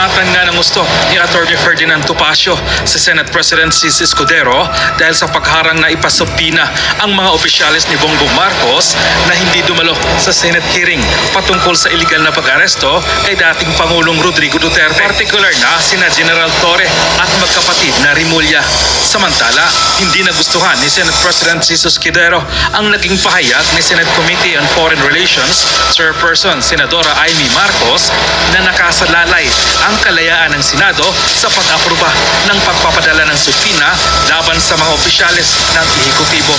Binanatan nga ng gusto ni Atty. Ferdinand Topacio si Senate President Cis Escudero dahil sa pagharang na ipasubpina ang mga opisyalis ni Bongbong Marcos na hindi dumalo sa Senate hearing patungkol sa illegal na pag-aresto kay dating Pangulong Rodrigo Duterte. Particular na sina General Torre at magkapatid na Rimulya. Samantala, hindi nagustuhan ni Senate President Cis Escudero ang naging pahayag ni Senate Committee on Foreign Relations Chairperson Senadora Amy Marcos na nakasalalay ang kalayaan ng Senado sa pag-aproba ng pagpapadala ng subpina laban sa mga opisyalis ng ehekutibo.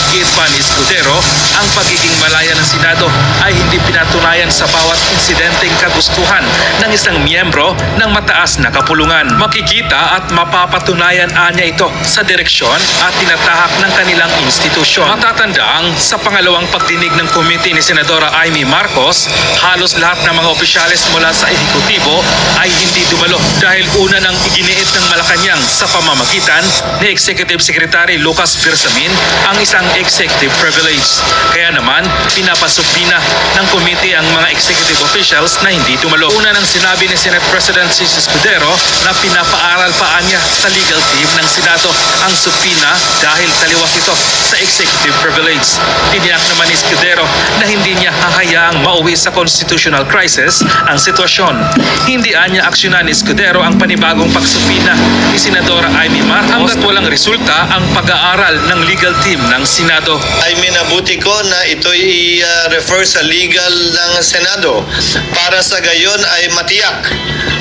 Giit pa ni Escudero, ang pagiging malaya ng Senado ay hindi pinatunayan sa bawat insidenteng kagustuhan ng isang miyembro ng mataas na kapulungan. Makikita at mapapatunayan anya ito sa direksyon at tinatahak ng kanilang institusyon. Matatandaang sa pangalawang pagdinig ng komite ni Senadora Amy Marcos, halos lahat ng mga opisyalis mula sa ehekutibo ay hindi dumalo dahil una nang iginiit ng Malacanang sa pamamagitan ni Executive Secretary Lucas Bersamin ang isang executive privilege. Kaya naman, pinapasubpina ng komite ang mga executive officials na hindi dumalo. Una nang sinabi ni Senate President Cis Escudero na pinapaaral pa niya sa legal team ng Senado ang subpina dahil taliwas ito sa executive privilege. Tiniyak naman ni Escudero na hindi niya hahayaang mauwi sa constitutional crisis ang sitwasyon. Hindi anya aksyonan ni Escudero ang panibagong pagsubpina ni Senadora Amy Marcos hanggat walang resulta ang pag-aaral ng legal team ng Senado. Ay minabuti ko na ito i-refer sa legal ng Senado para sa gayon ay matiyak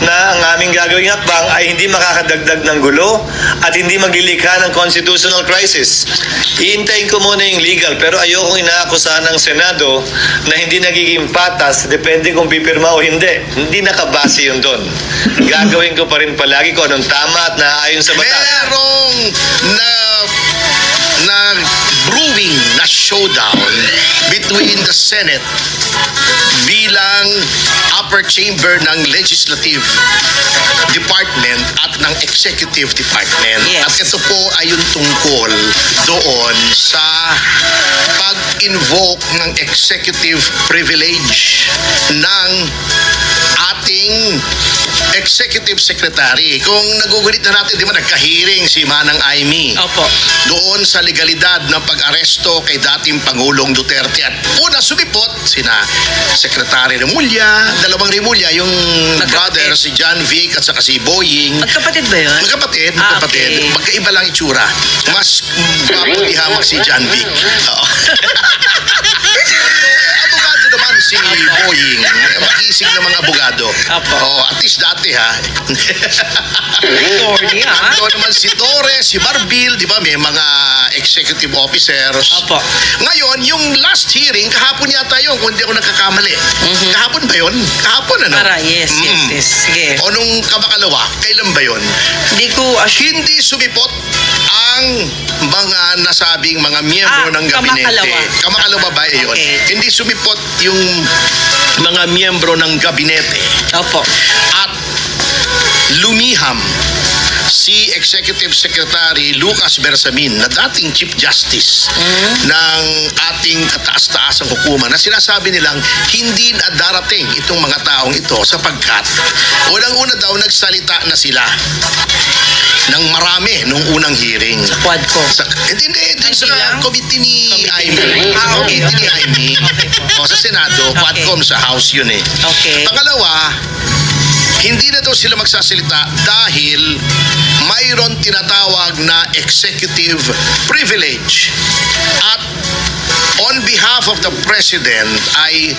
na ang aming gagawing hakbang ay hindi makakadagdag ng gulo at hindi maglilikha ng constitutional crisis. Hihintayin ko muna yung legal pero ayokong inaakusahan ng Senado na hindi nagiging patas depende kung pipirma o hindi. Hindi nakabase yun doon. Gagawin ko pa rin palagi kung anong tama at naaayon sa batas. Merong na brewing na showdown between the Senate bilang upper chamber ng Legislative Department at ng Executive Department. Yes. At ito po ay yung tungkol doon sa pag-invoke ng executive privilege ng ating Executive Secretary. Kung nagugulit na natin, di ba nagka-hearing si Manang Amy Opo. doon sa legalidad ng pag-aresto kay dating Pangulong Duterte. At una sumipot sina Secretary Rimulya, dalawang Rimulya, yung brother si John Vic at saka si Boying. Magkapatid ba yun? Magkapatid. Okay. Magkaiba lang itsura. Mas maputi hamak si John Vic. Oo. Abogado naman si Boying. Makisig na mga abogado. Apo. Oh, at least dati ha. Attorney, ha? Ito naman si Torres, si Marbil, di ba? May mga executive officers. Apo. Ngayon, yung last hearing, kahapon yata yun, kung hindi ako nagkakamali. Kahapon ba yun? Kahapon ano? Yes. Sige. O nung kamakalawa, kailan ba yun? Hindi ko Hindi sumipot ang mga nasabing mga miyembro ng gabinete. kamakalawa. Kamakalawa ba yun? Okay. Hindi sumipot yung mga miyembro ng gabinete. Opo. At lumiham si Executive Secretary Lucas Bersamin na dating Chief Justice ng ating kataas-taasang hukuma na sinasabi nilang hindi na darating itong mga taong ito sapagkat unang-una daw nagsalita na sila ng marami nung unang hearing. Sa Quadco. Hindi, sa lang? committee ni Committee. Amy. Sa Okay. committee ni Amy. Okay po. O, sa Senado, Quadcom sa House yun eh. Okay. Pangalawa, hindi na daw sila magsasalita dahil mayroon tinatawag na executive privilege. At on behalf of the President ay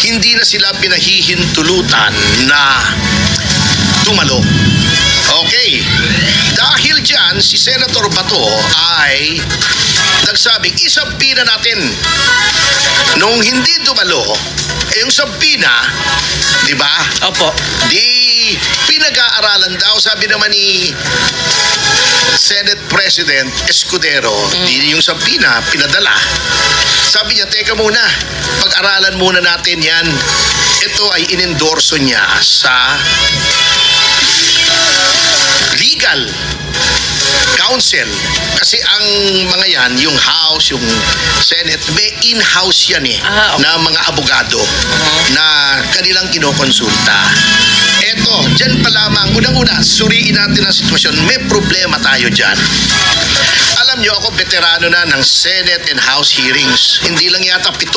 hindi na sila pinahihintulutan na dumalo. Okay. Dahil dyan, si Senator Bato ay nagsabing, isampina natin. Nung hindi dumalo, yung sampina, di ba? Opo. Di pinag-aaralan daw, sabi naman ni Senate President Escudero, di yung sampina, pinadala. Sabi niya, teka muna, pag-aralan muna natin yan. Ito ay inendorso niya sa legal counsel. Kasi ang mga yan, yung House, yung Senate, may in-house yan eh, Okay. na mga abogado na kanilang kinokonsulta. Eto, dyan pa lamang. Unang-una, suriin natin ang sitwasyon. May problema tayo dyan. Alam nyo, ako veterano na ng Senate and House hearings. Hindi lang yata 7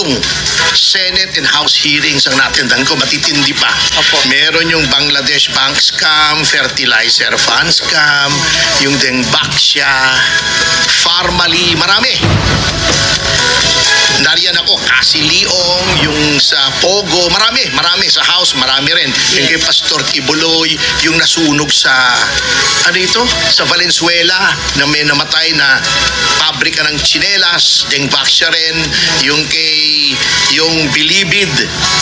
Senate and House hearings ang natindan ko. Matitindi pa. Opo. Meron yung Bangladesh bank scam, fertilizer fund scam, yung Dengbaksya, Farmally, marami. Nariyan ako, Kasi Leong, yung sa Pogo, marami sa House, marami rin. Yung kay Pastor Tibuloy, yung nasunog sa, ano ito? Sa Valenzuela, na may namatay na pabrika ng tsinelas, Dengbaksya rin. Yung Bilibid,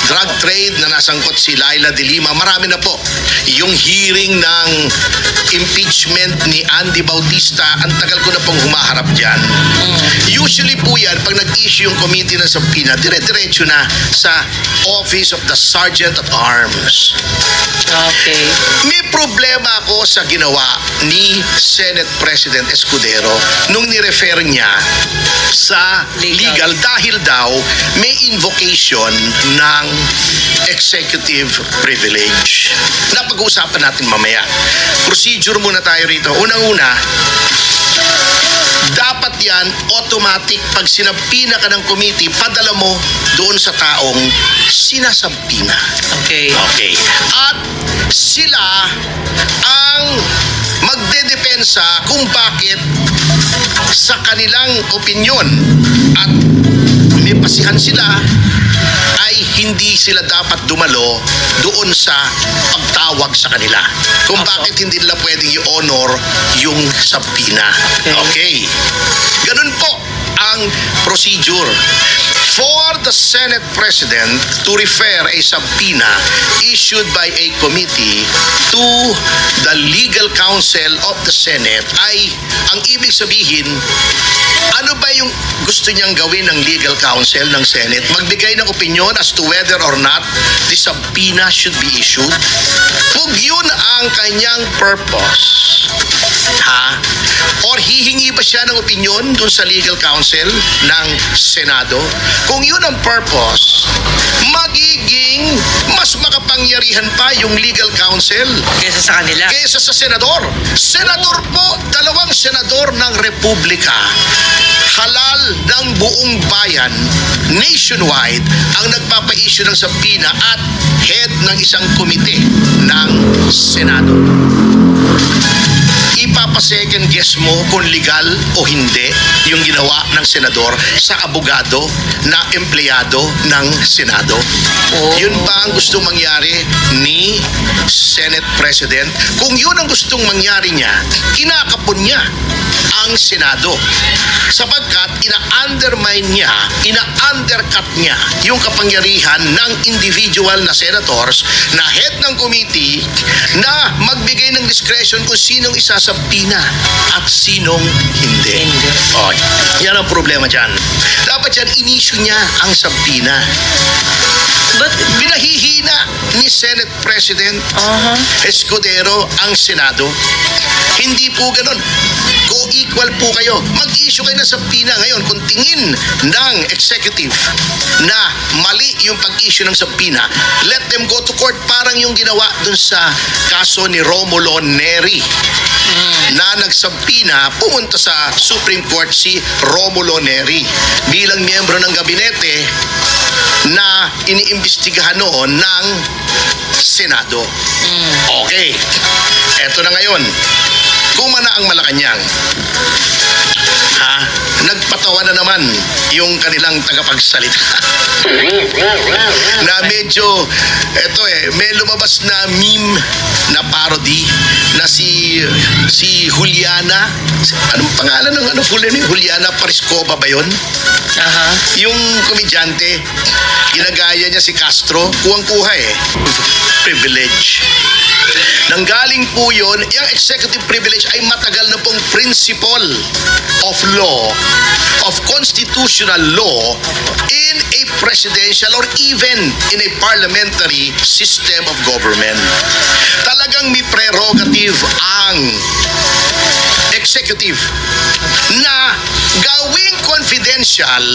drug trade na nasangkot si Laila de Lima, marami na po. Yung hearing ng impeachment ni Andy Bautista, ang tagal ko na pong humaharap dyan. Usually po yan, pag nag-issue yung committee ng subpoena, dire-diretso na sa Office of the Sergeant at Arms. Okay. May problema ako sa ginawa ni Senate President Escudero nung nirefer niya sa legal dahil daw may invocation ng executive privilege. Napag-uusapan natin mamaya. Procedure muna tayo rito. Unang-una, dapat yan automatic pag sinampina ka ng committee, padala mo doon sa taong sinasampina. Okay. Okay. At sila ang magdedepensa kung bakit sa kanilang opinyon at may pasihan sila ay hindi sila dapat dumalo doon sa pagtawag sa kanila. Kung bakit hindi nila pwedeng i-honor yung subpoena. Okay. Ganun po ang procedure. For the Senate President to refer a subpoena issued by a committee to the legal counsel of the Senate ay ang ibig sabihin, ano ba yung gusto niyang gawin ng legal counsel ng Senate? Magbigay ng opinion as to whether or not the subpoena should be issued? Kung yun ang kanyang purpose, or hihingi ba siya ng opinion dun sa legal counsel ng Senado? Kung yun ang purpose, magiging mas makapangyarihan pa yung legal counsel Kesa sa kanila. kaysa sa senador. Senador po, 2 senador ng Republika, halal ng buong bayan, nationwide, ang nagpapa-issue ng subpoena at head ng isang komite ng Senado. Ipapa-second guess mo kung legal o hindi yung ginawa ng senador sa abogado na empleyado ng Senado. Yun ba ang gustong mangyari ni Senate President? Kung yun ang gustong mangyari niya, kinakapon niya ang Senado. Sapagkat ina-undermine niya, ina-undercut niya yung kapangyarihan ng individual na senators na head ng committee na magbigay ng discretion kung sinong isasampina at sinong hindi. Oh, yan ang problema dyan. Dapat yan, in-issue niya ang sampina. But, Pinahihina ni Senate President Escudero ang Senado. Hindi po ganun. Co-equal po kayo. Mag-issue kayo ng sampina ngayon. Kung tingin ng executive na mali yung pag-issue ng sampina, let them go to court. Parang yung ginawa dun sa kaso ni Romulo Neri na nagsampina, pumunta sa Supreme Court si Romulo Neri bilang miyembro ng gabinete na iniimbestigahan noon ng Senado. Okay. Eto na ngayon. Kumana ang Malacanang. Nagpatawa na naman yung kanilang tagapagsalita. Na medyo, may lumabas na meme na parody na si Juliana, anong pangalan ng full name? Juliana Pariscoba ba yun? Yung komedyante, ginagaya niya si Castro, kuwang-kuha privilege. Nanggaling po yun, yung executive privilege ay matagal na pong principle of law, of constitutional law in a presidential or even in a parliamentary system of government. Talagang may prerogative ang executive na gawing confidential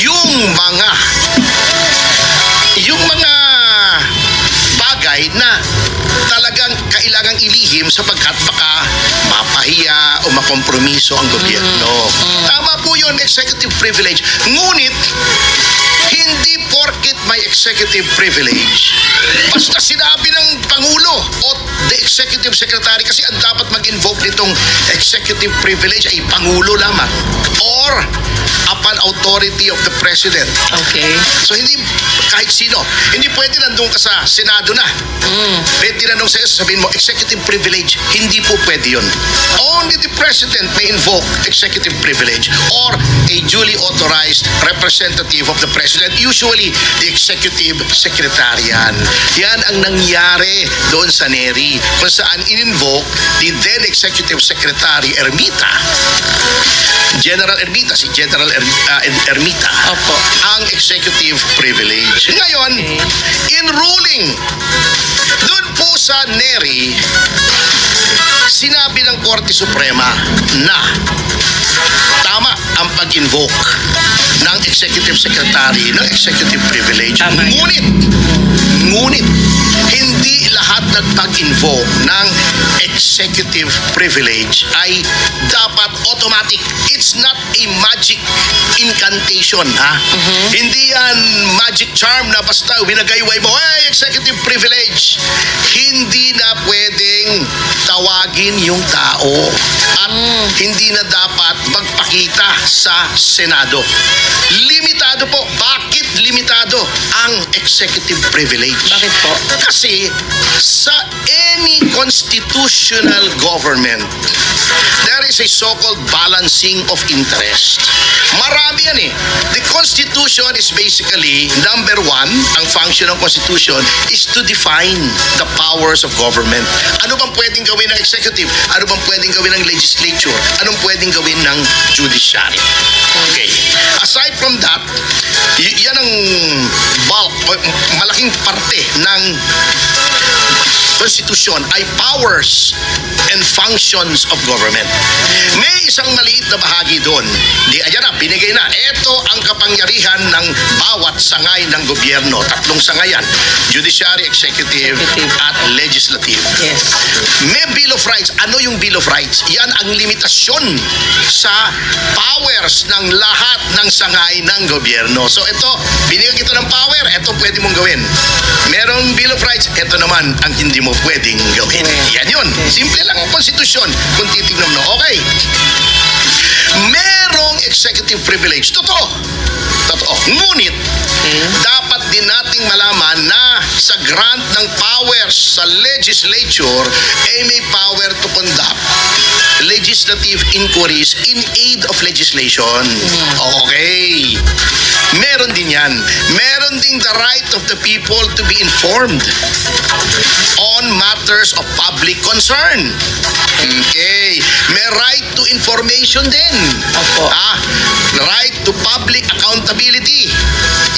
yung mga bagay na lihim sapagkat baka mapahiya o makompromiso ang gobyerno. Tama po yun, executive privilege. Ngunit, hindi porket may executive privilege, basta sinabi ng Pangulo o the executive secretary, kasi ang dapat mag-invoke nitong executive privilege ay Pangulo lamang or upon authority of the President. Okay. So hindi kahit sino, hindi pwede nandun ka sa Senado na. Pwede tinanong sa'yo, sabihin mo, executive privilege, hindi po pwede yun. Only the President may invoke executive privilege or a duly authorized representative of the President, usually the executive secretary yan. Yan ang nangyari doon sa NERI, kung saan in-invoke the then executive secretary Ermita, General Ermita, si General Ermita, Opo. ang executive privilege. Ngayon, in ruling, doon po sa NERI, sinabi ng Korte Suprema na tama ang pag-invoke ng executive secretary ng executive privilege. Tama yun. Ngunit, hindi lahat ng pag-invoke ng executive privilege ay dapat automatic. It's not a magic incantation, ha? Hindi yan magic charm na basta winagayway mo, hey, executive privilege. Hindi na pwedeng tawagin yung tao at hindi na dapat magpakita sa Senado. Limitado po. Bakit limitado ang executive privilege? Bakit po? Kasi sa any constitutional government, there is a so-called balancing of interest. Marami yan eh. The Constitution is basically, number one, ang function ng Constitution is to define the powers of government. Ano bang pwedeng gawin ng executive? Ano bang pwedeng gawin ng legislature? Anong pwedeng gawin ng judiciary? Okay. Aside from that, yan ang bulk, malaking parte ng Constitution ay powers and functions of government. May isang maliit na bahagi doon. Ayan na, binigay na. Ito ang kapangyarihan ng bawat sangay ng gobyerno. Tatlong sangayan. Judiciary, executive, at legislative. Yes. May Bill of Rights. Ano yung Bill of Rights? Yan ang limitasyon sa powers ng lahat ng sangay ng gobyerno. So ito, binigyan kita ng power. Ito pwede mong gawin. Merong Bill of Rights. Ito naman ang hindi mo pwedeng gawin. Yan yun. Simple lang ang konstitusyon kung titignan mo. Okay. Merong executive privilege. Totoo. Ngunit, dapat din nating malaman na sa grant ng powers sa legislature ay may power to conduct legislative inquiries in aid of legislation. Okay. Meron din yan. Meron ding the right of the people to be informed on matters of public concern. Okay. May right to information din. Opo. Right to public accountability.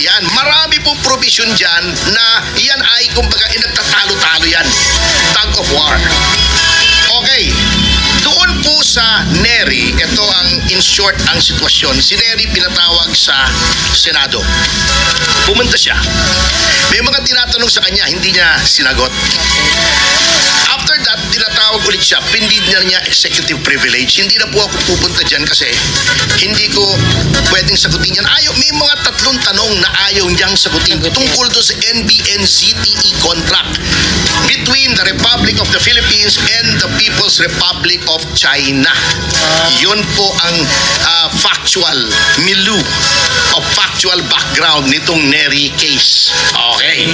Yan. Marami pong provision dyan na yan ay kumbaga nagtatalo-talo yan. Tug of war. Okay. Doon po sa NERI, ito ang in short ang sitwasyon. Si NERI pinatawag sa Senado. Pumunta siya. May mga tinatanong sa kanya, hindi niya sinagot. After that, tinatawag ulit siya. Pinlead niya executive privilege. Hindi na po ako pupunta dyan kasi hindi ko pwedeng sagutin yan. May mga tatlong tanong na ayaw niyang sagutin tungkol doon sa NBN-ZTE contract between the Republic of the Philippines and the People's Republic of China. Yun po ang factual milieu o factual background nitong NERI case. Okay.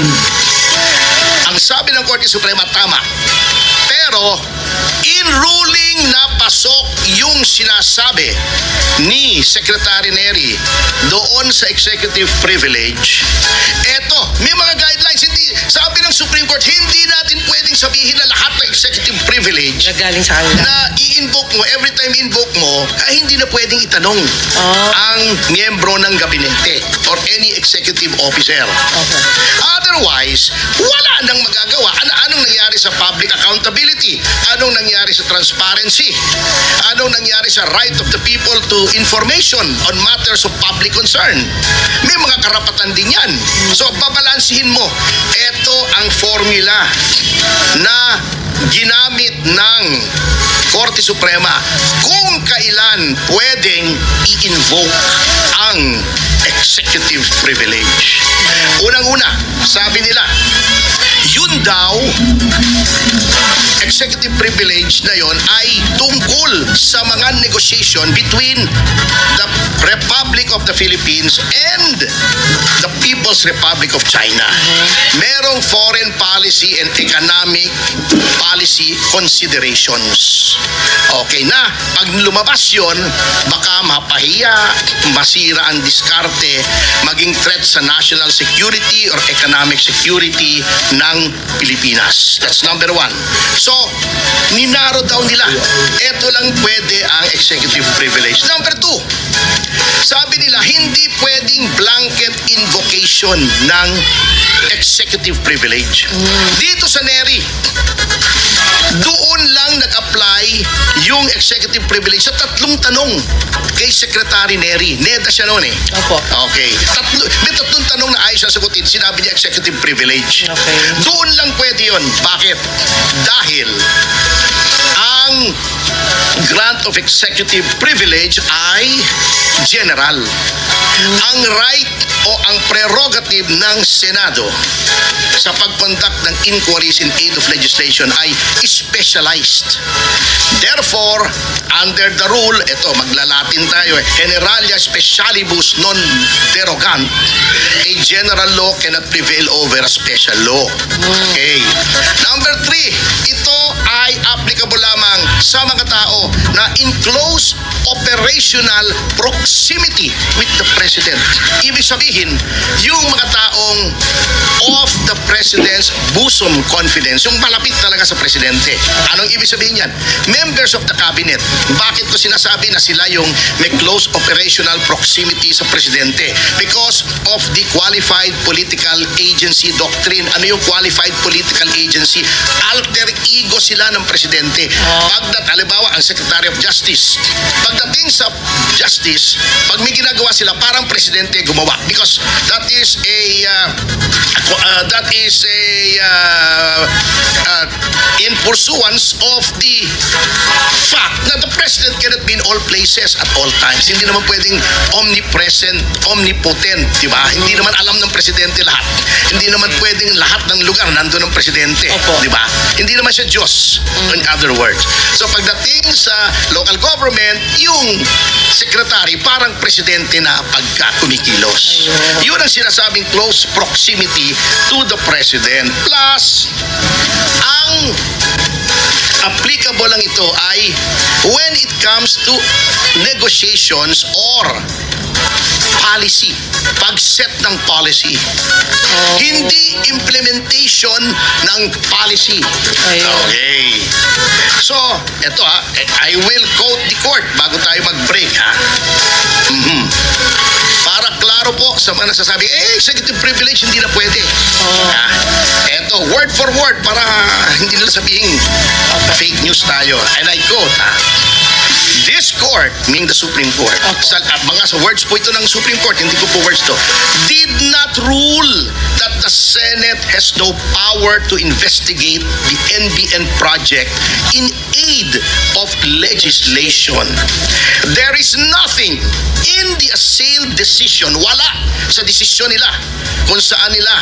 Ang sabi ng Korte Suprema, tama. Pero, in ruling na pasok yung sinasabi ni Secretary NERI doon sa executive privilege, eto, may mga guidelines. Hindi, sabi ng Supreme Court, hindi natin pwedeng sabihin na lahat ng executive privilege Nagaling sa kanila. na i-invoke mo, every time i-invoke mo, ay hindi na pwedeng itanong ang miyembro ng gabinete or any executive officer. Okay. Otherwise, wala nang magagawa. Anong nangyari sa public accountability? Anong nangyari sa transparency? Anong nangyari sa right of the people to information on matters of public concern? May mga karapatan din yan. So, babalansihin mo. Ito ang formula na ginamit ng Korte Suprema kung kailan pwedeng i-invoke ang executive privilege. Unang-una, sabi nila, yun daw, executive privilege na yon ay tungkol sa mga negotiation between the Republic of the Philippines and the People's Republic of China. Merong foreign policy and economic policy considerations. Okay na, pag lumabas yon, baka mapahiya, masira ang diskarte, maging threat sa national security or economic security ng Pilipinas. That's number one. So, ninaro daw nila, eto lang pwede ang executive privilege. Number two, sabi nila, hindi pwedeng blanket invocation ng executive privilege. Dito sa NERI, doon lang nag-apply yung executive privilege sa tatlong tanong kay Secretary Neri. NEDA siya noon eh. Opo. Okay. May tatlong tanong na ayos na sagutin, sinabi niya executive privilege. Okay. Doon lang pwede yun. Bakit? Dahil ang grant of executive privilege ay general. Ang right o ang prerogative ng Senado sa pag-conduct ng inquiries in aid of legislation ay specialized. Therefore, under the rule, ito, maglalatin tayo, Generalia Specialibus non derogant, a general law cannot prevail over a special law. Okay. Number three, ito ay applicable lamang sa mga tao na in close operational proximity with the President. Ibig sabihin, yung mga taong of the President's bosom confidence, yung malapit talaga sa Presidente. Anong ibig sabihin yan? Members of the Cabinet. Bakit ko sinasabi na sila yung may close operational proximity sa Presidente? Because of the qualified political agency doctrine. Ano yung qualified political agency? Alter ego sila ng Presidente. Halimbawa, ang Secretary of Justice. Pagdating sa Justice, pag may ginagawa sila, parang Presidente gumawa. Because that is in pursuance of the fact na the President cannot be in all places at all times. Hindi naman pwedeng omnipresent, omnipotent, di ba? Hindi naman alam ng Presidente lahat. Hindi naman pwedeng lahat ng lugar nandun ng Presidente, di ba? Hindi naman siya Diyos, in other words. So pagdating sa local government, yung secretary parang Presidente na pagka kumikilos. Yun ang sinasabing close proximity to the President. Plus, ang applicable lang ito ay when it comes to negotiations or policy, pag-set ng policy. Hindi implementation ng policy. Okay. So, eto I will quote the court bago tayo mag-break Para klaro po sa mga nasasabi, executive privilege hindi na pwede. Eto, word for word para hindi nila sabihin fake news tayo. And I quote, this court, meaning the Supreme Court, sa words po ito ng Supreme Court, hindi ko po words to, did not rule that the Senate has no power to investigate the NBN project in aid of legislation. There is nothing in the assailed decision, wala sa desisyon nila kung saan nila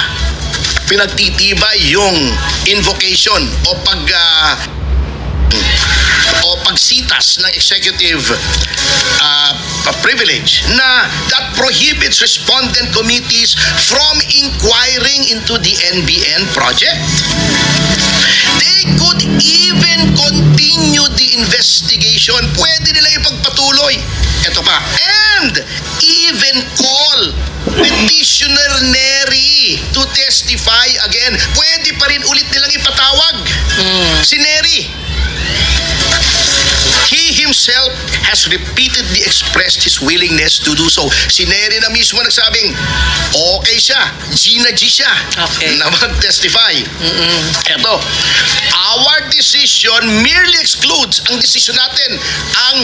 pinagtitibay yung invocation o pagsitas ng executive privilege na that prohibits respondent committees from inquiring into the NBN project. They could even continue the investigation. Pwede nila ipagpatuloy. Ito pa. And even call petitioner Neri to testify again. Pwede pa rin ulit nilang ipatawag si Neri. He himself has repeatedly expressed his willingness to do so. Si Neri na mismo nagsabing, okay siya, G siya na mag-testify. Eto, our decision merely excludes, ang decision natin, ang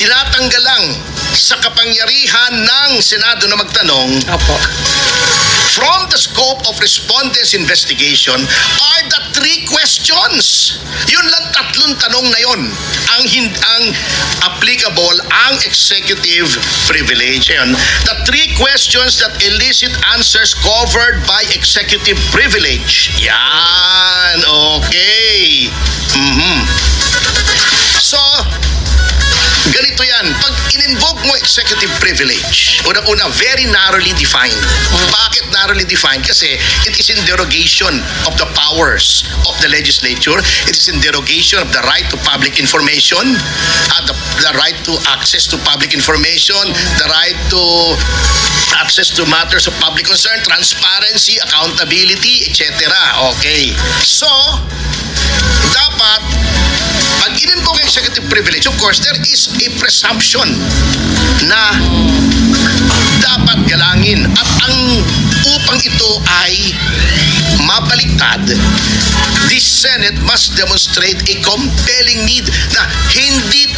tinatanggalang sa kapangyarihan ng Senado na magtanong, from the scope of respondents' investigation are the 3 questions. Yun lang, tatlong tanong na yun ang applicable ang executive privilege. Ayun, the 3 questions that elicit answers covered by executive privilege. Yan, okay. So, ganito yan. Pag in-invoke mo executive privilege, unang-una, very narrowly defined. Bakit narrowly defined? Kasi it is in derogation of the powers of the legislature. It is in derogation of the right to public information, the right to access to public information, the right to access to matters of public concern, transparency, accountability, etc. Okay. So, dapat pag in-invoke executive privilege, of course, there is a presumption na dapat galangin. At upang ito ay mabaliktad, the Senate must demonstrate a compelling need na hindi